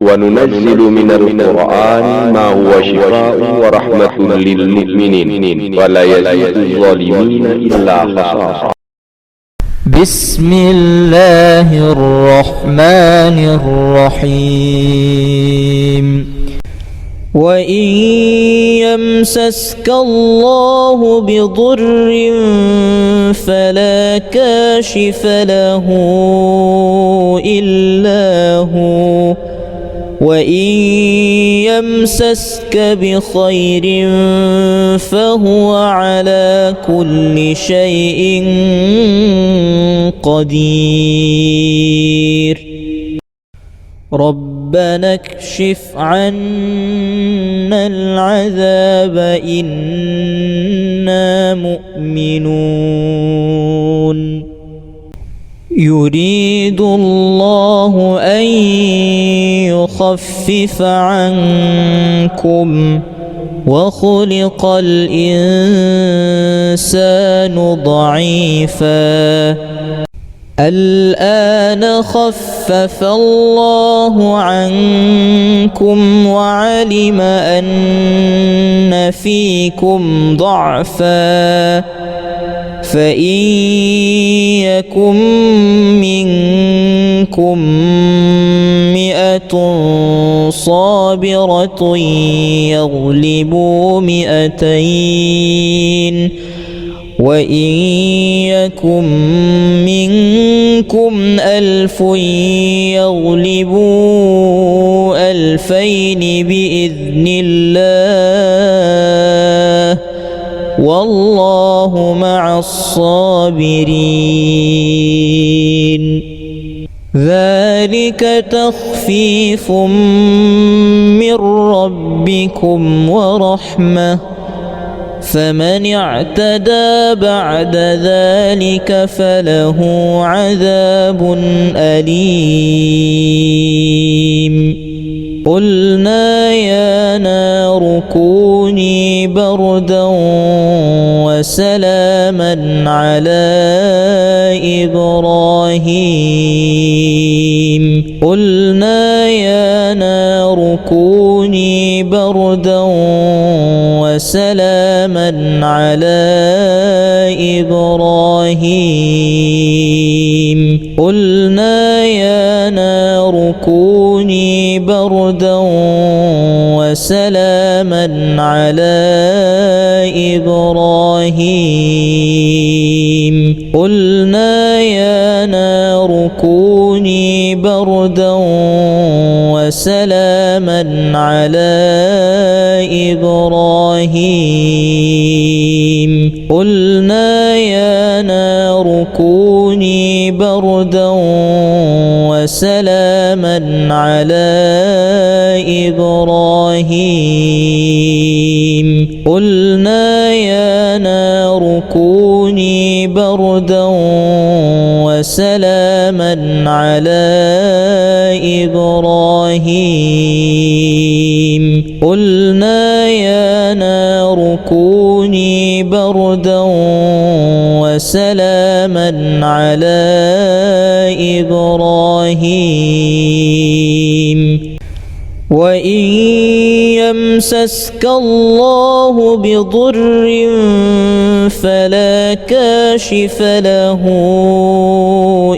وننزل من القرآن ما هو شفاء ورحمة للمؤمنين ولا يزيد الظالمين إلا خسارا. بسم الله الرحمن الرحيم. وإن يمسسك الله بضر فلا كاشف له إلا هو، وإن يمسسك بخير فهو على كل شيء قدير. ربنا اكشف عنا العذاب إنا مؤمنون. يريد الله أن يخفف عنكم وخلق الإنسان ضعيفا. الآن خفف الله عنكم وعلم أن فيكم ضعفا، فإن يكن منكم 100 صابرة يغلبوا 200، وإن يكن منكم 1000 يغلبوا 2000 بإذن الله، والله مع الصابرين. ذلك تخفيف من ربكم ورحمة، فمن اعتدى بعد ذلك فله عذاب أليم. قلنا يا نار كوني بردا وسلاما على إبراهيم. قلنا يا نار كوني بردا وسلاما على إبراهيم. قلنا يا نار كوني بردا وسلاما على إبراهيم. قلنا يا نار كوني بردا وسلاما على إبراهيم. قلنا يا نار كوني بردا وسلاما على إبراهيم. قلنا يا نار كوني بردا وسلاما على إبراهيم. قلنا يا نار كوني بردا وسلاما على إبراهيم. وإن يمسسك الله بضر فلا كاشف له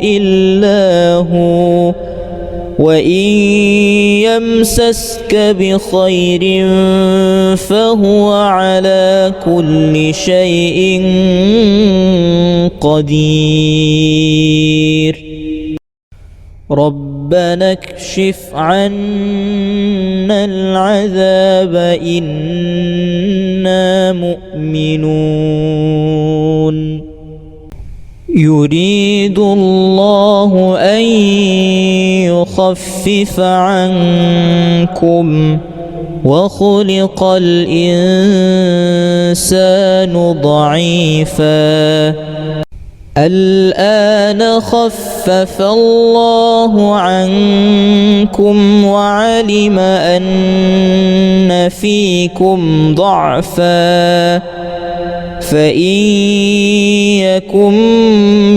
إلا هو، وإن يمسسك بخير فهو على كل شيء قدير. ربنا اكشف عنا العذاب إنا مؤمنون. يريد الله أن يخفف عنكم وخلق الإنسان ضعيفا. الآن خفف الله عنكم وعلم أن فيكم ضعفا، فإن يكن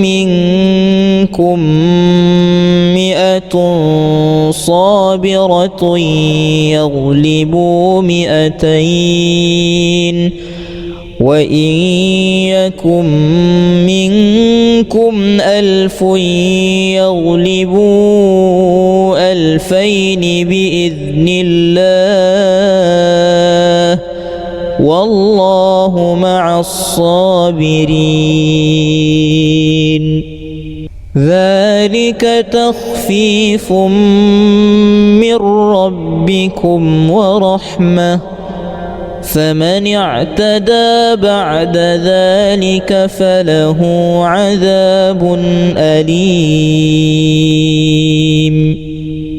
منكم 100 صابرة يغلبوا 200 وإن يكن منكم 1000 يغلبوا 2000 بإذن الله والله مع الصابرين ذلك تخفيف من ربكم ورحمة فمن اعتدى بعد ذلك فله عذاب أليم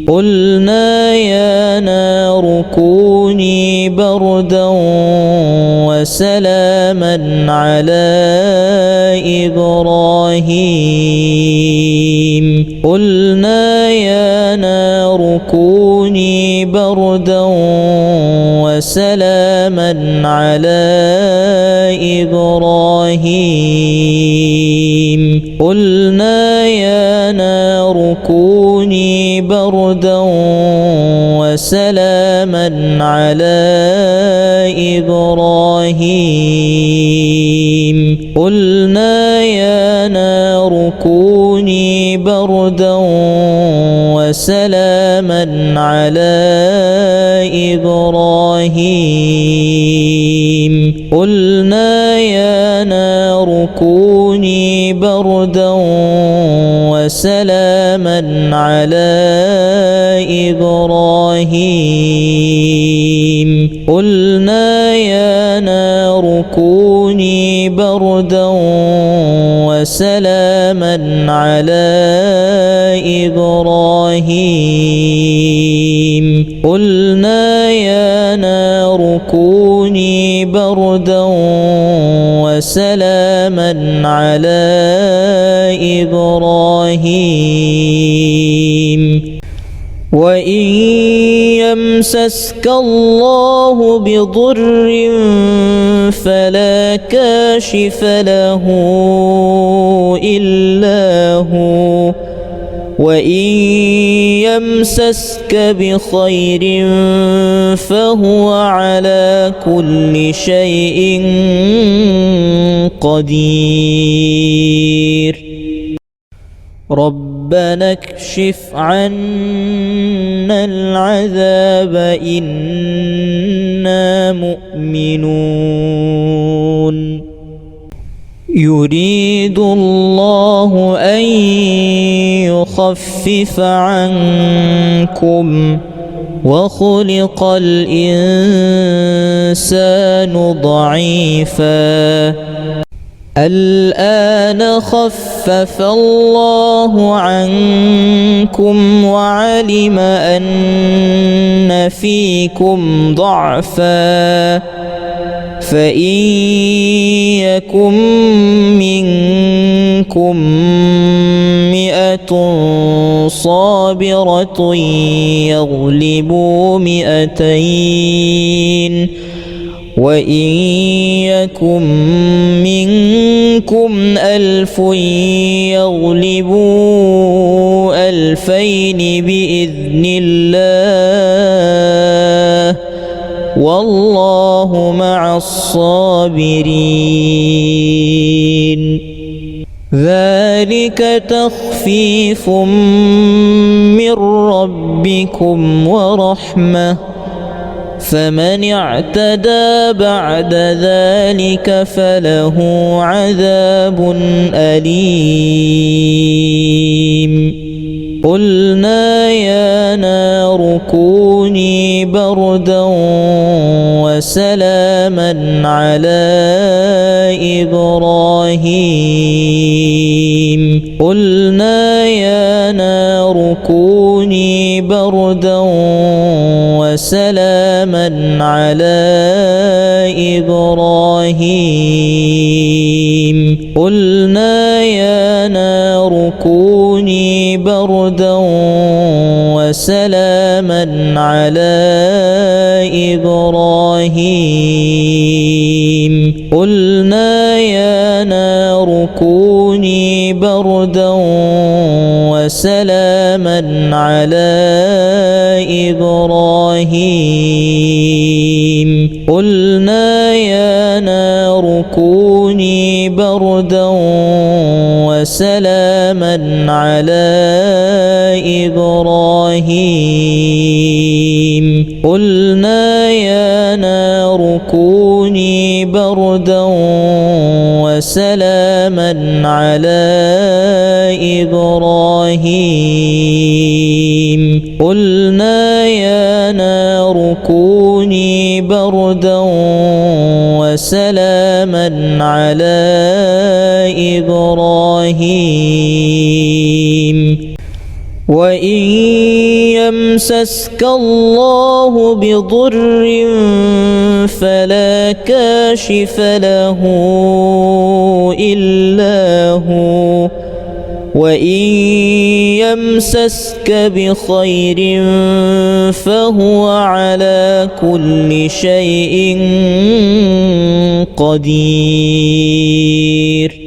قلنا يا نار كوني بردا وسلاما على إبراهيم قلنا يا نار كوني بردا وسلاما على إبراهيم قلنا يا نار كوني بردا وسلاما على إبراهيم قلنا يا نار كوني بردا وسلاما على إبراهيم قلنا يا نار كوني بردا وسلاما على إبراهيم قلنا يا نار كوني بردا وسلاما على إبراهيم قلنا يا نار كوني بردا وسلاما على إبراهيم وإن يمسسك الله بضر فلا كاشف له إلا هو وإن يمسسك بخير فهو على كل شيء قدير ربنا اكشف عنا العذاب إنا مؤمنون يريد الله أن يخفف عنكم وخلق الإنسان ضعيفا الآن خفف الله عنكم وعلم أن فيكم ضعفا فإن يكن منكم 100 صابرة يغلبوا 200 وإن يكن منكم 1000 يغلبوا 2000 بإذن الله والله مع الصابرين ذلك تخفيف من ربكم ورحمة فمن اعتدى بعد ذلك فله عذاب أليم قلنا يا نار كوني بردا وسلاما على إبراهيم قلنا يا نار كوني بردا وسلاما على إبراهيم قلنا يا نار كوني بردا وسلاما على إبراهيم قلنا يا نار كوني بردا وسلاما على إبراهيم قلنا يا نار كوني بردا وسلاما على إبراهيم قلنا يا نار كوني بردا وسلاما على إبراهيم قلنا يا نار كوني بردا وسلاما على إبراهيم وإن يمسسك الله بضر فلا كاشف له إلا هو وإن يمسسك بخير فهو على كل شيء قدير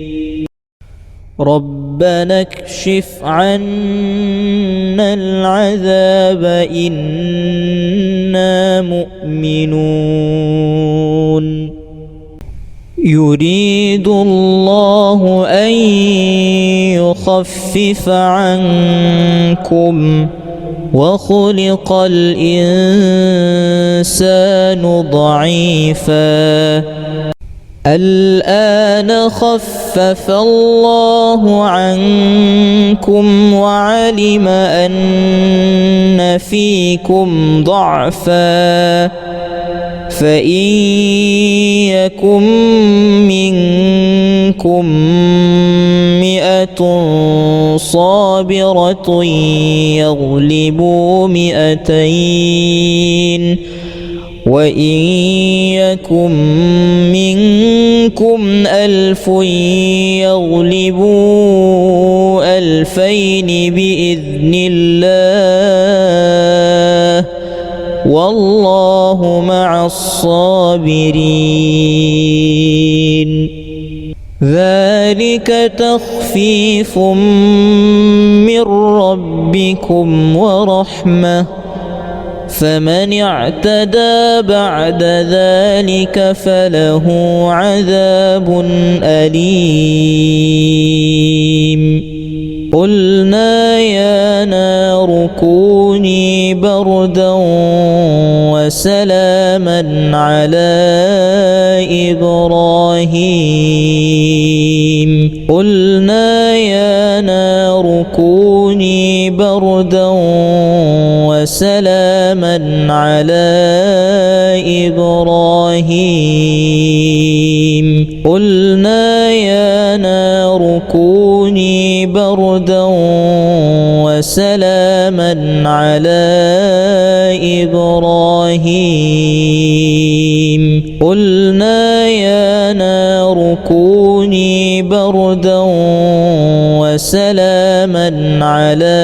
ربنا اكشف عنا العذاب إنا مؤمنون يريد الله أن يخفف عنكم وخلق الإنسان ضعيفا الآن خفف الله عنكم وعلم أن فيكم ضعفا فإن يكن منكم 100 صابرة يغلبوا 200 وإن يكن منكم 1000 يغلبوا 2000 بإذن الله والله مع الصابرين ذلك تخفيف من ربكم ورحمة فمن اعتدى بعد ذلك فله عذاب أليم قلنا يا نار كوني بردا وسلاما على إبراهيم قلنا يا نار كوني بردا وسلاما على إبراهيم قلنا يا نار كوني بردا وسلاما على إبراهيم قلنا يا نار كوني بردا وسلاما على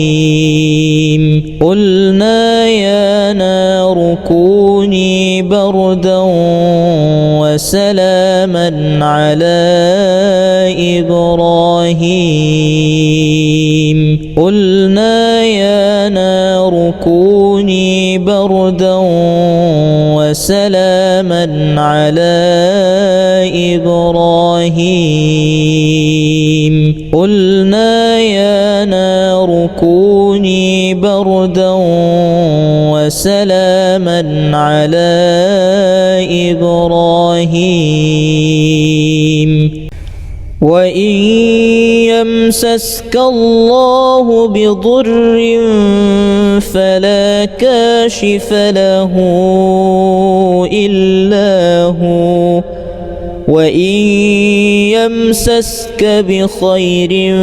إبراهيم قلنا يا نار كوني بردا وسلاما على إبراهيم قلنا يا نار كوني بردا وسلاما على إبراهيم قلنا يا نار كوني بردا وسلاما على إبراهيم وإن يمسسك الله بضر فلا كاشف له إلا هو وإن يمسسك بخير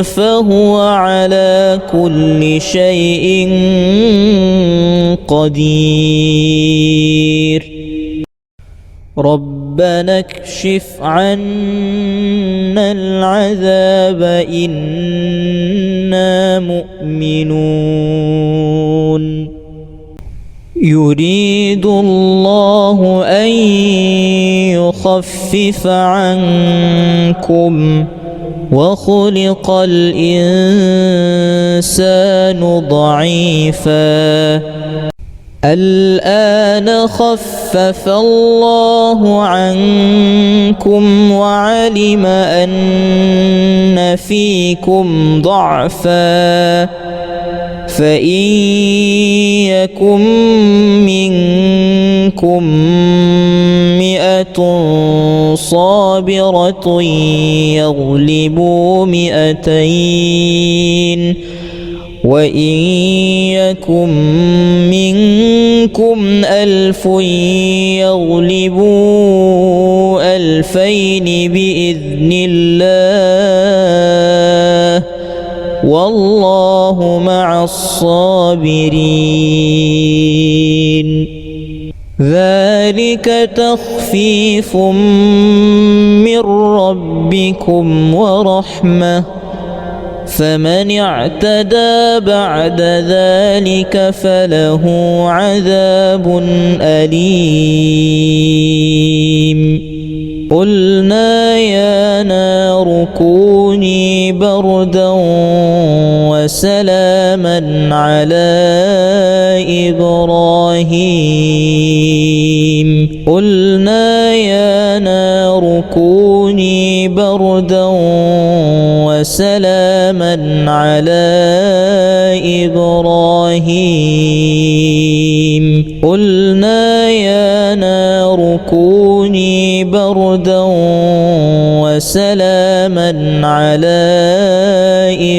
فهو على كل شيء قدير ربنا اكشف عنا العذاب إنا مؤمنون يريد الله أن يخفف عنكم وخلق الإنسان ضعيفا الآن خفف الله عنكم وعلم أن فيكم ضعفا فإن يكن منكم 100 صابرة يغلبوا 200 وإن يكن منكم 1000 يغلبوا 2000 بإذن الله والله مع الصابرين ذلك تخفيف من ربكم ورحمة فمن اعتدى بعد ذلك فله عذاب أليم قلنا يا نار كوني بردا وسلاما على إبراهيم قلنا يا نار كوني بردا وسلاما على إبراهيم قلنا يا نار كوني بردا وسلاما على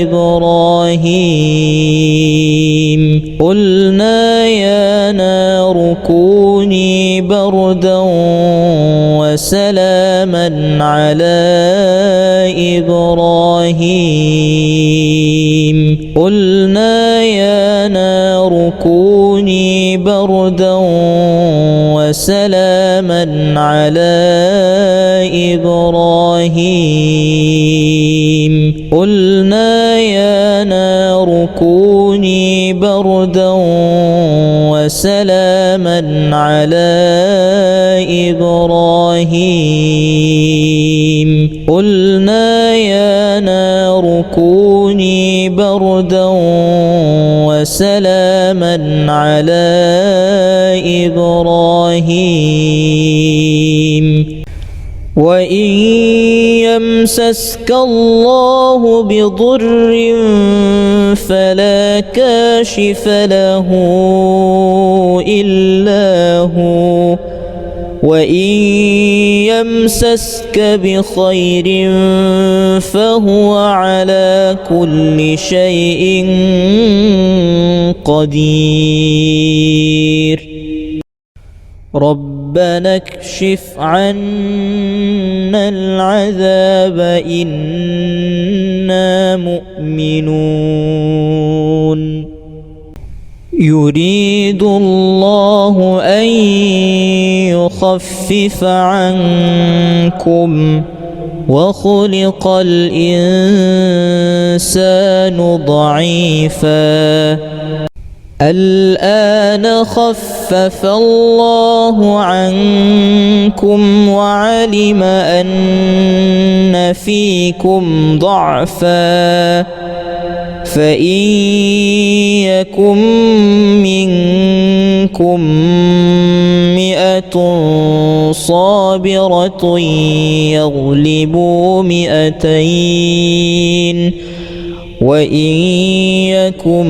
إبراهيم قلنا يا نار كوني بردا وسلاما على إبراهيم قلنا يا نار كوني بردا وسلاما على إبراهيم قلنا يا نار كوني بردا وسلاما على إبراهيم قلنا يا نار كوني بردا وسلاما على إبراهيم وإن يمسسك الله بضر فلا كاشف له إلا هو وإن يمسسك بخير فهو على كل شيء قدير ربنا اكشف عنا العذاب إنا مؤمنون يريد الله أن يخفف عنكم وخلق الإنسان ضعيفا الآن خفف الله عنكم وعلم أن فيكم ضعفا فإن يكن منكم 100 صابرة يغلبوا 200 وإن يكن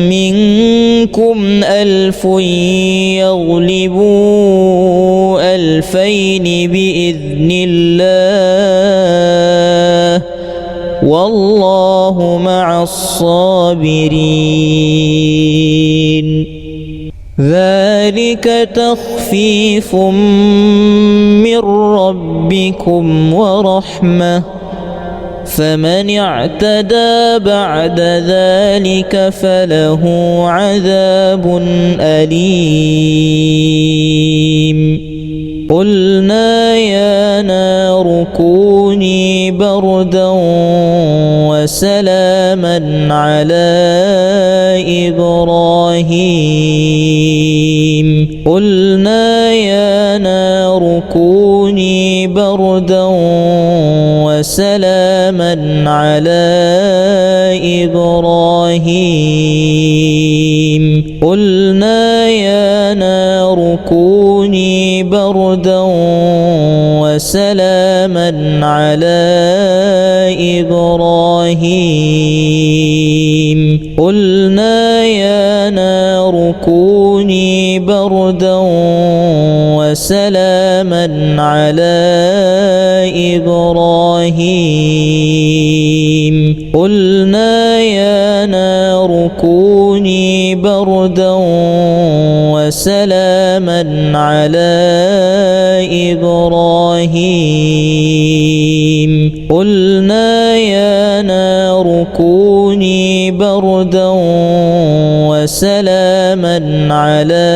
منكم 1000 يغلبوا 2000 بإذن الله والله مع الصابرين ذلك تخفيف من ربكم ورحمة فمن اعتدى بعد ذلك فله عذاب أليم قلنا يا نار كوني بردا وسلاما على إبراهيم قلنا يا نار كوني بردا وسلاما على إبراهيم قلنا يا نار كوني بردا وسلاما على إبراهيم قلنا يا نار كوني بردا وسلاما على إبراهيم قلنا يا نار كوني بردا وسلاما على إبراهيم قلنا يا نار كوني بردا وسلاما على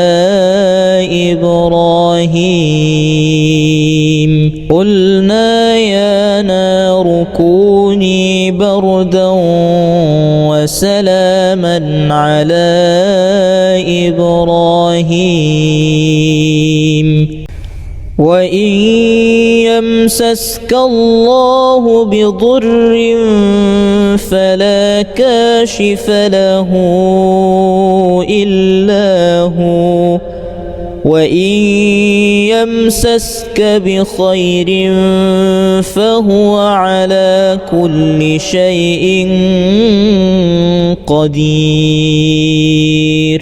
إبراهيم قلنا يا نار كوني بردا وسلاما على إبراهيم وإن يمسسك الله بضر فلا كاشف له إلا هو وإن يمسسك بخير فهو على كل شيء قدير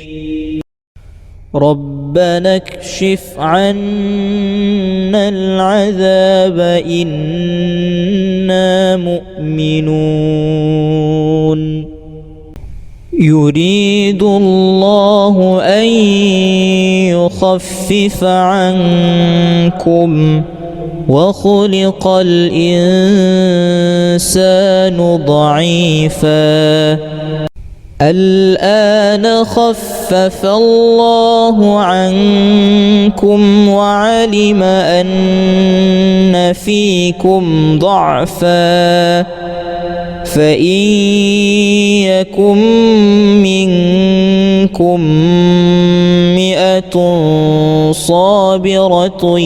ربنا اكشف عنا العذاب إنا مؤمنون يريد الله أن يخفف عنكم وخلق الإنسان ضعيفا الآن خفف الله عنكم وعلم أن فيكم ضعفا فإن يكن منكم 100 صابرة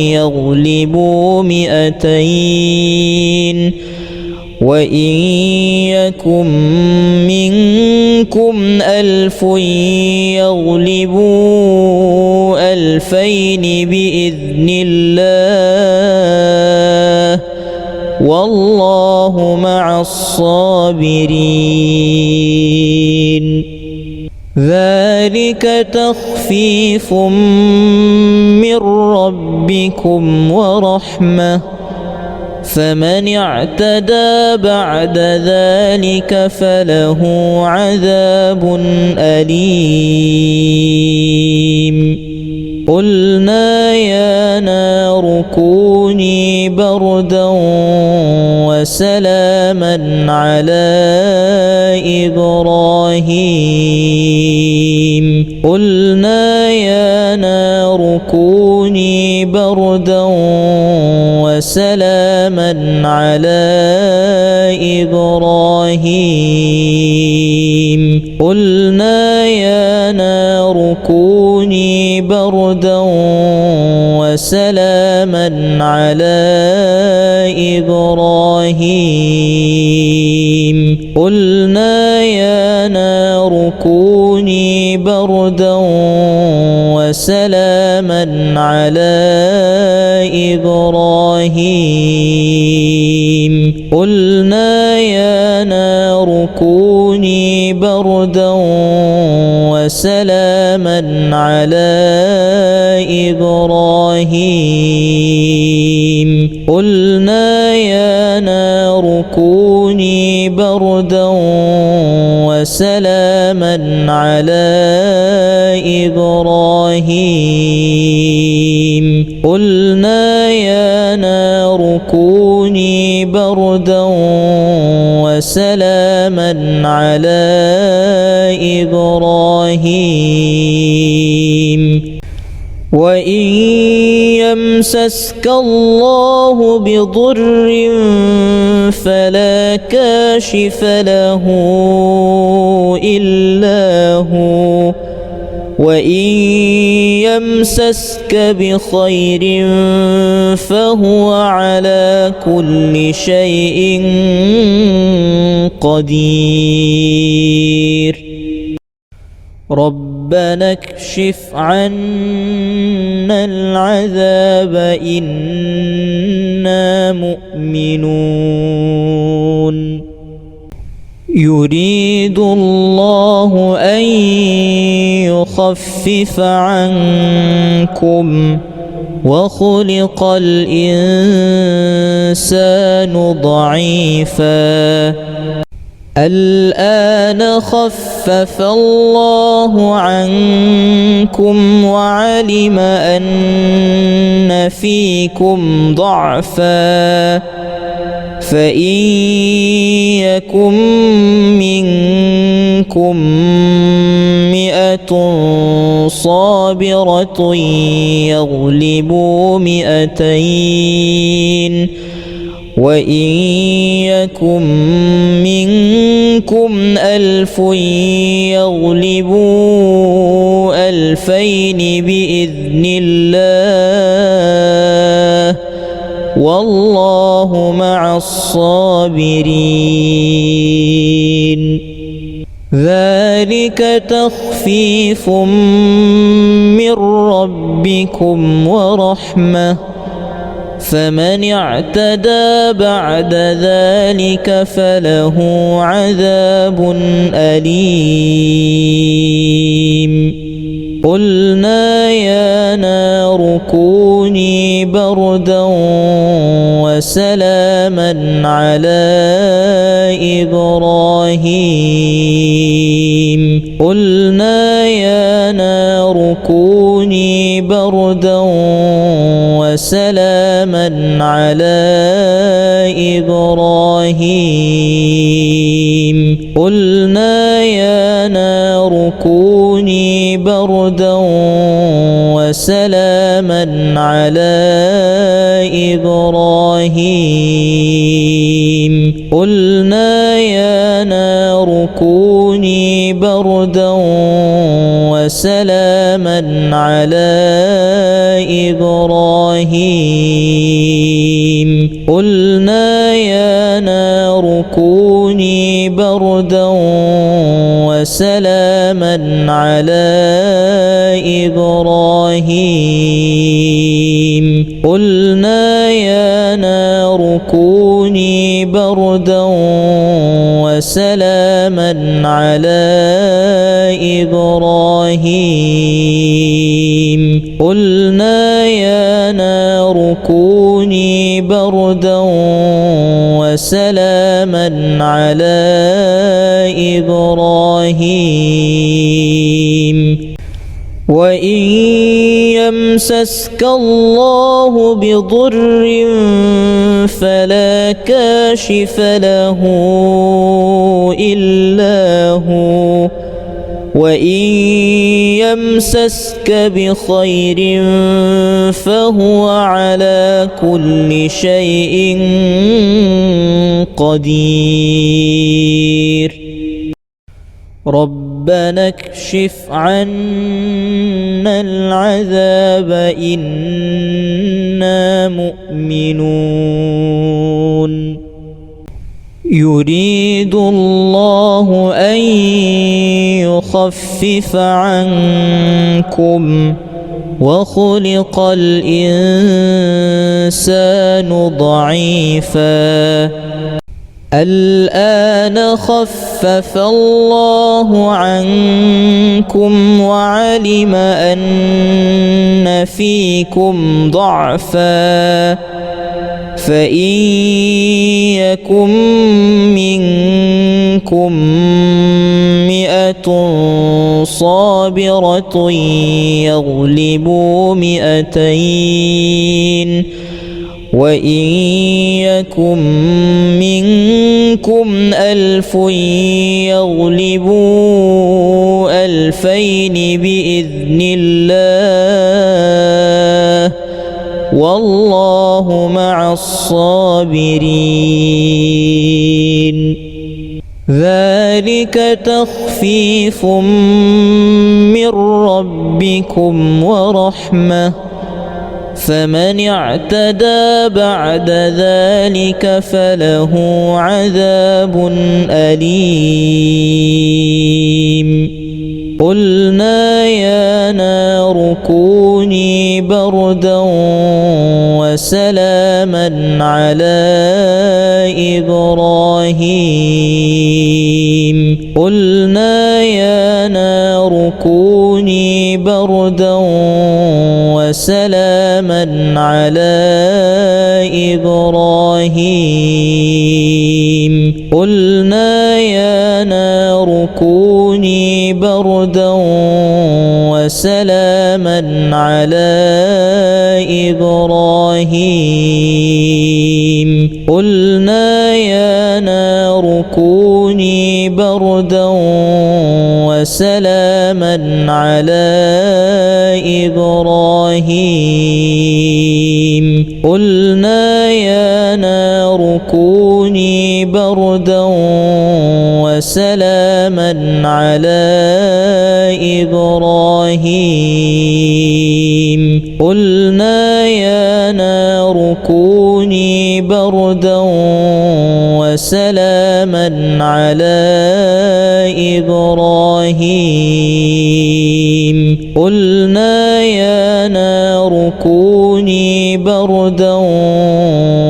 يغلبوا 200 وإن يكن منكم 1000 يغلبوا 2000 بإذن الله والله مع الصابرين ذلك تخفيف من ربكم ورحمة فمن اعتدى بعد ذلك فله عذاب أليم قلنا يا نار كوني بردا وسلاما على إبراهيم قلنا يا نار كوني بردا وسلاما على إبراهيم قلنا يا نار كوني بردا وسلاما على إبراهيم قلنا يا نار كوني بردا وسلاما على إبراهيم قلنا يا نار كوني بردا وسلاما على إبراهيم قلنا يا نار كوني بردا وسلاما على إبراهيم قلنا يا نار كوني بردا وسلاما على إبراهيم وإن يمسسك الله بضر فلا كاشف له إلا هو وإن يمسسك بخير فهو على كل شيء قدير. ربنا اكشف عنا العذاب إنا مؤمنون. يريد الله أن يخفف عنكم وخلق الإنسان ضعيفا الآن خفف الله عنكم وعلم أن فيكم ضعفا فإن يكن منكم 100 صابرة يغلبوا 200 وإن يكن منكم 1000 يغلبوا 2000 بإذن الله والله مع الصابرين. ذلك تخفيف من ربكم ورحمة فمن اعتدى بعد ذلك فله عذاب أليم. قلنا يا نار كوني بردا وسلاما على إبراهيم. قلنا يا نار كوني بردا وسلاما على إبراهيم. قلنا يا نار كوني بردا وسلاما على إبراهيم. قلنا يا نار كوني بردا وسلاما على إبراهيم. قلنا يا نار كوني بردا وسلاما على إبراهيم. قلنا يا نار كوني بردا وسلاما على إبراهيم. قلنا يا نار كوني بردا وسلاما على إبراهيم. وإن يمسسك الله بضر فلا كاشف له إلا هو وإن يمسسك بخير فهو على كل شيء قدير. ربنا اكشف عنا العذاب إنا مؤمنون. يريد الله أن يخفف عنكم وخلق الإنسان ضعيفا الآن خفف الله عنكم وعلم أن فيكم ضعفا فإن يكن منكم 100 صابرة يغلبوا 200 وإن يكن منكم 1000 يغلبوا 2000 بإذن الله والله مع الصابرين. ذلك ذلك تخفيف من ربكم ورحمة فمن اعتدى بعد ذلك فله عذاب أليم قلنا يا نار كوني بردا وسلاما على إبراهيم قلنا يا نار كوني بردا وسلاما على إبراهيم قلنا يا نار كوني بردا وسلاما على إبراهيم قلنا يا نار كوني بردا وسلاما على إبراهيم قلنا يا نار كوني بردا وسلاما على إبراهيم قلنا يا نار كوني بردا وسلاما على إبراهيم قلنا يا نار كوني بردا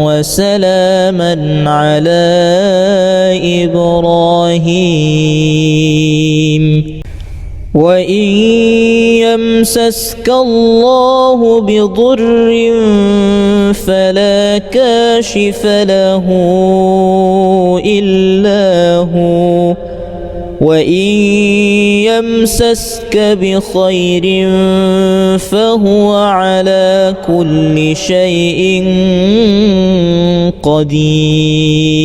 وسلاما على إبراهيم وإن يمسسك الله بضر فلا كاشف له إلا هو وإن يمسسك بخير فهو على كل شيء قدير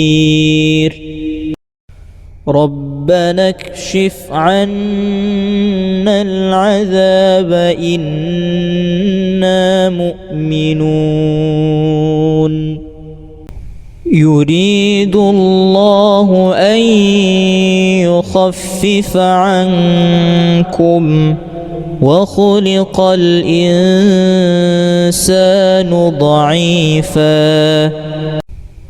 ربنا اكشف عنا العذاب إنا مؤمنون يريد الله أن يخفف عنكم وخلق الإنسان ضعيفا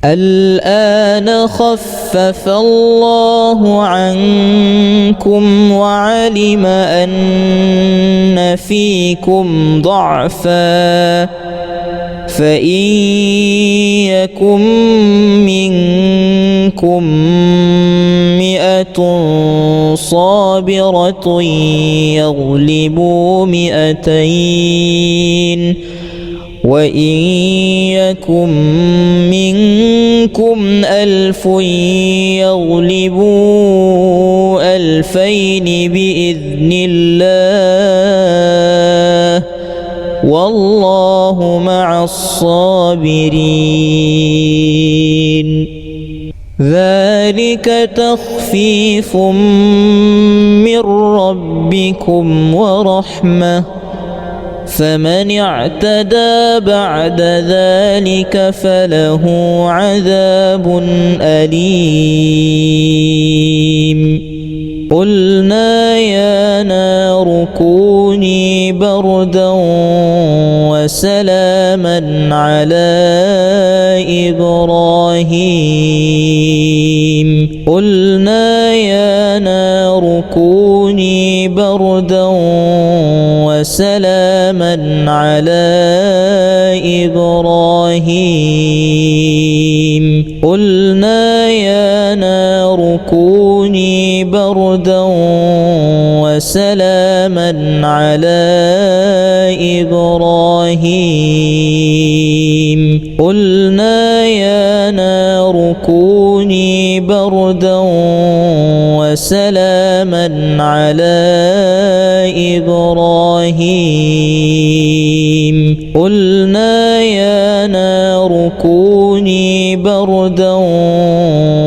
الآن خفف الله عنكم وعلم أن فيكم ضعفا فإن يكن منكم 100 صابرة يغلبوا 200 وإن يكن منكم 1000 يغلبوا 2000 بإذن الله والله مع الصابرين ذلك تخفيف من ربكم ورحمة فمن اعتدى بعد ذلك فله عذاب أليم قلنا يا نار كوني بردا وسلاما على إبراهيم قلنا يا نار كوني بردا وسلاما على إبراهيم قلنا يا نار كوني بردا وسلاما على إبراهيم قلنا يا نار كوني بردا وسلاما على إبراهيم قلنا يا نار كوني بردا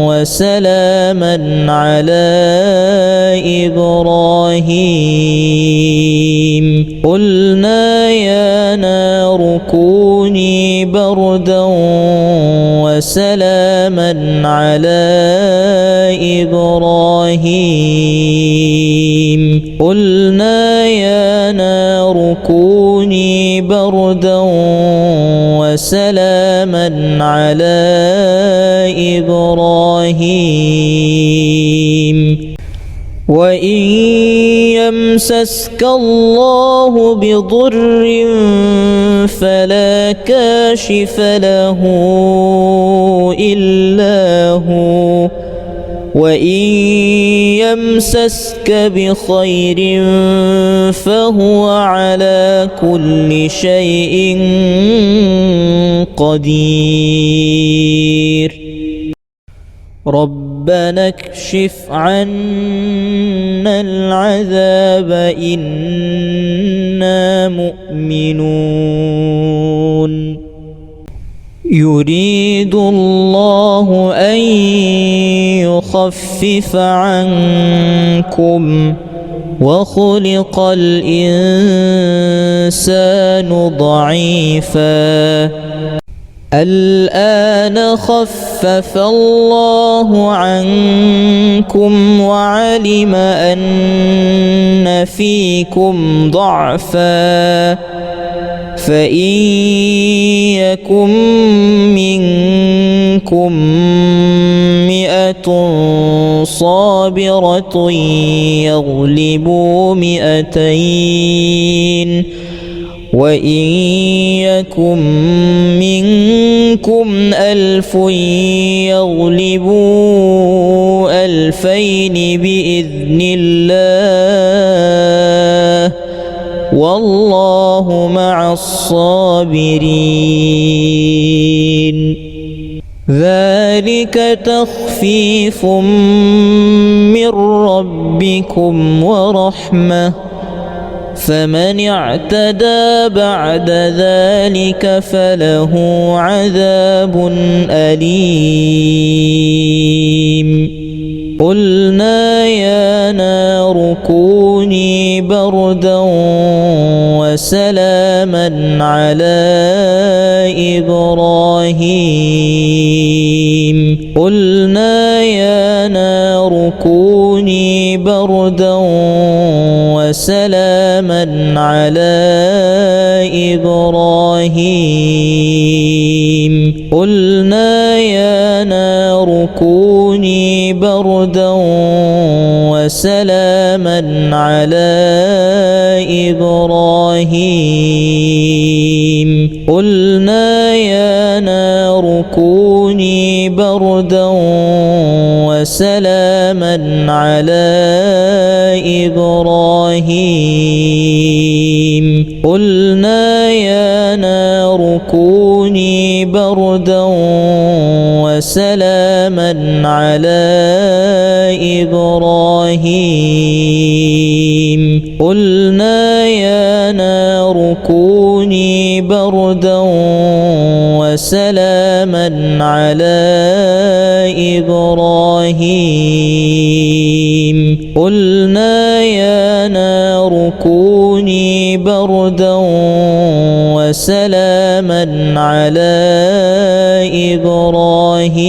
وسلاما على إبراهيم قلنا يا نار كوني بردا وسلاما على إبراهيم قلنا يا نار كوني بردا وسلاما على إبراهيم وإن يمسسك الله بضر فلا كاشف له إلا هو وإن يمسسك بخير فهو على كل شيء قدير ربنا اكشف عنا العذاب إنا مؤمنون يريد الله أن يخفف عنكم وخلق الإنسان ضعيفا الآن خفف الله عنكم وعلم أن فيكم ضعفا فإن يكن منكم 100 صابرة يغلبوا 200 وإن يكن منكم 1000 يغلبوا 2000 بإذن الله والله مع الصابرين ذلك تخفيف من ربكم ورحمة فمن اعتدى بعد ذلك فله عذاب أليم قلنا يا نار كوني بردا وسلاما على إبراهيم قلنا يا نار كوني بردا وسلاما على إبراهيم قلنا يا نار كوني بردا وسلاما على إبراهيم قلنا يا نار كوني بردا وسلاما على إبراهيم قلنا يا نار كوني بردا وسلاما على إبراهيم قلنا يا نار كوني بردا وسلاما على إبراهيم قلنا يا نار كوني بردا وسلاما على إبراهيم